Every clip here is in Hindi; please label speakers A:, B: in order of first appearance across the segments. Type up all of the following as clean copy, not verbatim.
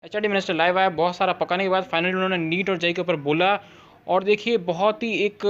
A: एचआरडी मिनिस्टर लाइव आया, बहुत सारा पकाने के बाद फाइनली उन्होंने नीट और जेईई के ऊपर बोला। और देखिए बहुत ही एक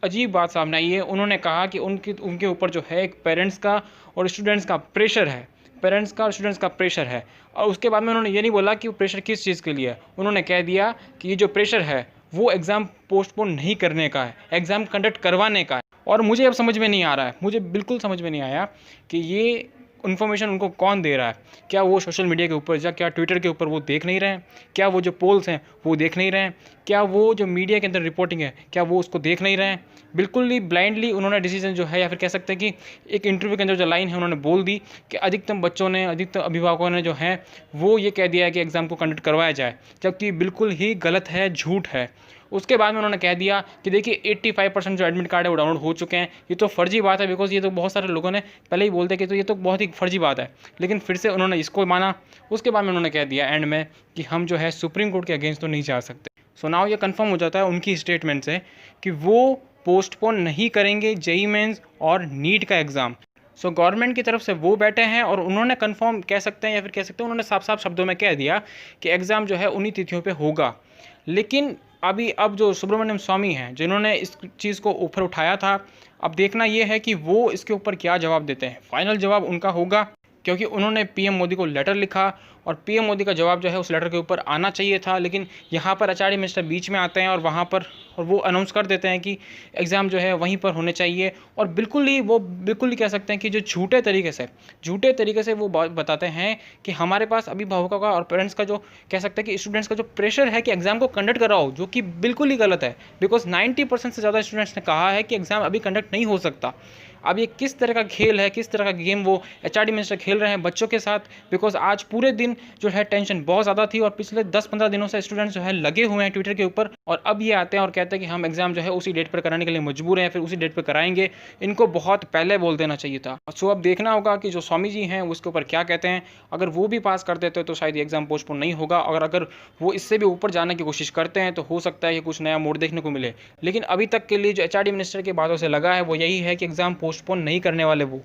A: अजीब बात सामने आई है। उन्होंने कहा कि उनके ऊपर जो है एक पेरेंट्स का और स्टूडेंट्स का प्रेशर है, पेरेंट्स का और स्टूडेंट्स का प्रेशर है। और उसके बाद में उन्होंने ये नहीं बोला कि वो प्रेशर किस चीज़ के लिए है। उन्होंने कह दिया कि ये जो प्रेशर है वो एग्ज़ाम पोस्टपोन नहीं करने का है, एग्ज़ाम कंडक्ट करवाने का है। और मुझे अब समझ में नहीं आ रहा है, मुझे बिल्कुल समझ में नहीं आया कि ये इन्फॉर्मेशन उनको कौन दे रहा है। क्या वो सोशल मीडिया के ऊपर या क्या ट्विटर के ऊपर वो देख नहीं रहे हैं? क्या वो जो पोल्स हैं वो देख नहीं रहे हैं? क्या वो जो मीडिया के अंदर रिपोर्टिंग है क्या वो उसको देख नहीं रहे हैं? बिल्कुल ही ब्लाइंडली उन्होंने डिसीजन जो है, या फिर कह सकते हैं कि एक इंटरव्यू के अंदर जो लाइन है उन्होंने बोल दी कि अधिकतम बच्चों ने, अधिकतम अभिभावकों ने जो है वो ये कह दिया है कि एग्ज़ाम को कंडक्ट करवाया जाए, जबकि बिल्कुल ही गलत है, झूठ है। उसके बाद में उन्होंने कह दिया कि देखिए 85% जो एडमिट कार्ड है वो डाउनलोड हो चुके हैं। ये तो फर्जी बात है, बिकॉज ये तो बहुत सारे लोगों ने पहले ही बोलते कि तो ये तो बहुत ही फर्जी बात है, लेकिन फिर से उन्होंने इसको माना। उसके बाद में उन्होंने कह दिया एंड में कि हम जो है सुप्रीम कोर्ट के अगेंस्ट तो नहीं जा सकते। सो नाउ ये कंफर्म हो जाता है उनकी स्टेटमेंट से कि वो पोस्टपोन नहीं करेंगे जेईई मेंस और नीट का एग्ज़ाम। सो गवर्नमेंट की तरफ से वो बैठे हैं और उन्होंने कंफर्म कह सकते हैं, या फिर कह सकते हैं उन्होंने साफ साफ शब्दों में कह दिया कि एग्ज़ाम जो है उन्हीं तिथियों पे होगा। लेकिन अब जो सुब्रमण्यम स्वामी हैं जिन्होंने इस चीज़ को ऊपर उठाया था, अब देखना ये है कि वो इसके ऊपर क्या जवाब देते हैं। फाइनल जवाब उनका होगा, क्योंकि उन्होंने पीएम मोदी को लेटर लिखा और पीएम मोदी का जवाब जो है उस लेटर के ऊपर आना चाहिए था। लेकिन यहाँ पर एचआरडी मिनिस्टर बीच में आते हैं और वहाँ पर और वो अनाउंस कर देते हैं कि एग्ज़ाम जो है वहीं पर होने चाहिए। और बिल्कुल ही कह सकते हैं कि जो झूठे तरीके से वो बताते हैं कि हमारे पास अभिभावकों का और पेरेंट्स का जो कह सकते हैं कि स्टूडेंट्स का जो प्रेशर है कि एग्ज़ाम को कंडक्ट कराओ, जो कि बिल्कुल ही गलत है। बिकॉज 90% से ज़्यादा स्टूडेंट्स ने कहा है कि एग्ज़ाम अभी कंडक्ट नहीं हो सकता। अब ये किस तरह का खेल है, किस तरह का गेम वो एचआरडी मिनिस्टर खेल रहे हैं बच्चों के साथ। बिकॉज आज पूरे दिन जो है टेंशन बहुत ज़्यादा थी और पिछले 10-15 दिनों से स्टूडेंट्स जो है लगे हुए हैं ट्विटर के ऊपर, और अब ये आते हैं और कहते हैं कि हम एग्ज़ाम जो है उसी डेट पर कराने के लिए मजबूर हैं, फिर उसी डेट पर कराएंगे। इनको बहुत पहले बोल देना चाहिए था। सो अब देखना होगा कि जो स्वामी जी हैं उसके ऊपर क्या कहते हैं। अगर वो भी पास कर देते तो शायद ये एग्ज़ाम पोस्टपोन नहीं होगा, और अगर वो इससे भी ऊपर जाने की कोशिश करते हैं तो हो सकता है कि कुछ नया मोड़ देखने को मिले। लेकिन अभी तक के लिए जो एचआरडी मिनिस्टर की बातों से लगा है वो यही है कि एग्ज़ाम पोस्टपोन नहीं करने वाले वो।